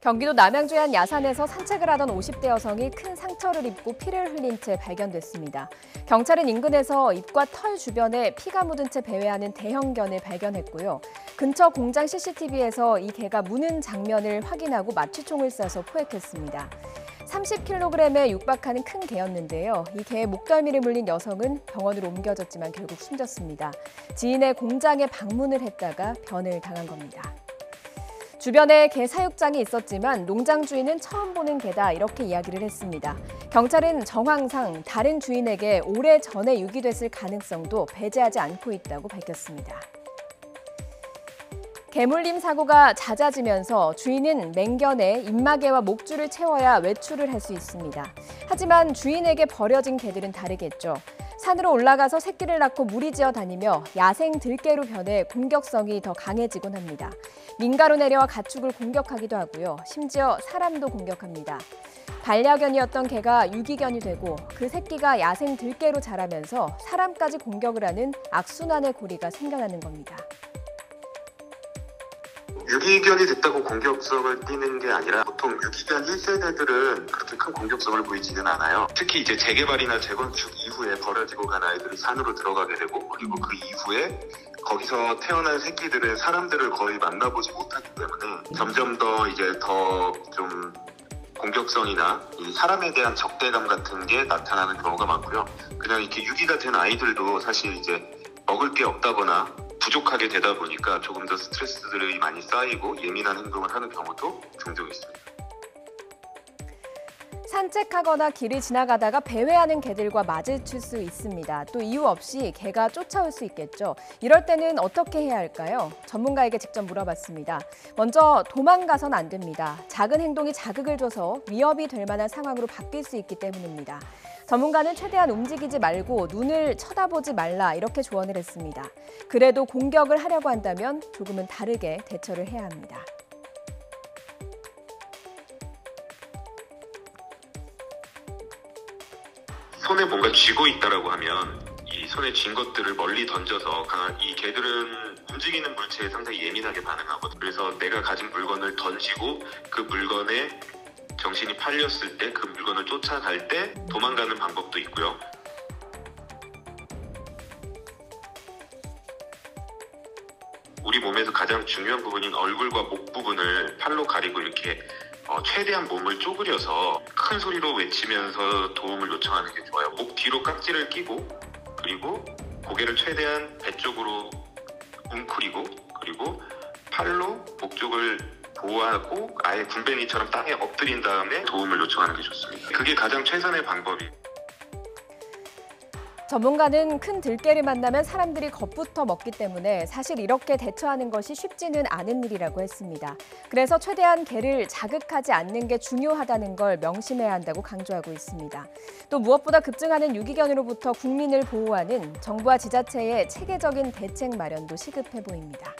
경기도 남양주의 한 야산에서 산책을 하던 50대 여성이 큰 상처를 입고 피를 흘린 채 발견됐습니다. 경찰은 인근에서 입과 털 주변에 피가 묻은 채 배회하는 대형견을 발견했고요. 근처 공장 CCTV에서 이 개가 무는 장면을 확인하고 마취총을 쏴서 포획했습니다. 30kg에 육박하는 큰 개였는데요. 이 개의 목덜미를 물린 여성은 병원으로 옮겨졌지만 결국 숨졌습니다. 지인의 공장에 방문을 했다가 변을 당한 겁니다. 주변에 개 사육장이 있었지만 농장 주인은 처음 보는 개다 이렇게 이야기를 했습니다. 경찰은 정황상 다른 주인에게 오래전에 유기됐을 가능성도 배제하지 않고 있다고 밝혔습니다. 개물림 사고가 잦아지면서 주인은 맹견에 입마개와 목줄을 채워야 외출을 할 수 있습니다. 하지만 주인에게 버려진 개들은 다르겠죠. 산으로 올라가서 새끼를 낳고 무리지어 다니며 야생 들개로 변해 공격성이 더 강해지곤 합니다. 민가로 내려와 가축을 공격하기도 하고요. 심지어 사람도 공격합니다. 반려견이었던 개가 유기견이 되고 그 새끼가 야생 들개로 자라면서 사람까지 공격을 하는 악순환의 고리가 생겨나는 겁니다. 유기견이 됐다고 공격성을 띠는 게 아니라 보통 유기견 1세대들은 그렇게 큰 공격성을 보이지는 않아요. 특히 이제 재개발이나 재건축 이후에 버려지고 간 아이들이 산으로 들어가게 되고 그리고 그 이후에 거기서 태어난 새끼들은 사람들을 거의 만나보지 못하기 때문에 점점 더 이제 더 좀 공격성이나 이 사람에 대한 적대감 같은 게 나타나는 경우가 많고요. 그냥 이렇게 유기가 된 아이들도 사실 이제 먹을 게 없다거나 부족하게 되다 보니까 조금 더 스트레스들이 많이 쌓이고 예민한 행동을 하는 경우도 종종 있습니다. 산책하거나 길을 지나가다가 배회하는 개들과 마주칠 수 있습니다. 또 이유 없이 개가 쫓아올 수 있겠죠. 이럴 때는 어떻게 해야 할까요? 전문가에게 직접 물어봤습니다. 먼저 도망가선 안 됩니다. 작은 행동이 자극을 줘서 위협이 될 만한 상황으로 바뀔 수 있기 때문입니다. 전문가는 최대한 움직이지 말고 눈을 쳐다보지 말라 이렇게 조언을 했습니다. 그래도 공격을 하려고 한다면 조금은 다르게 대처를 해야 합니다. 손에 뭔가 쥐고 있다라고 하면 이 손에 쥔 것들을 멀리 던져서 이 개들은 움직이는 물체에 상당히 예민하게 반응하거든요. 그래서 내가 가진 물건을 던지고 그 물건에 정신이 팔렸을 때 그 물건을 쫓아갈 때 도망가는 방법도 있고요. 우리 몸에서 가장 중요한 부분인 얼굴과 목 부분을 팔로 가리고 이렇게 최대한 몸을 쪼그려서 큰 소리로 외치면서 도움을 요청하는 게 좋아요. 목 뒤로 깍지를 끼고 그리고 고개를 최대한 배 쪽으로 웅크리고 그리고 팔로 목 쪽을 보호하고 아예 군뱅이처럼 땅에 엎드린 다음에 도움을 요청하는 게 좋습니다. 그게 가장 최선의 방법이에요. 전문가는 큰 들개를 만나면 사람들이 겁부터 먹기 때문에 사실 이렇게 대처하는 것이 쉽지는 않은 일이라고 했습니다. 그래서 최대한 개를 자극하지 않는 게 중요하다는 걸 명심해야 한다고 강조하고 있습니다. 또 무엇보다 급증하는 유기견으로부터 국민을 보호하는 정부와 지자체의 체계적인 대책 마련도 시급해 보입니다.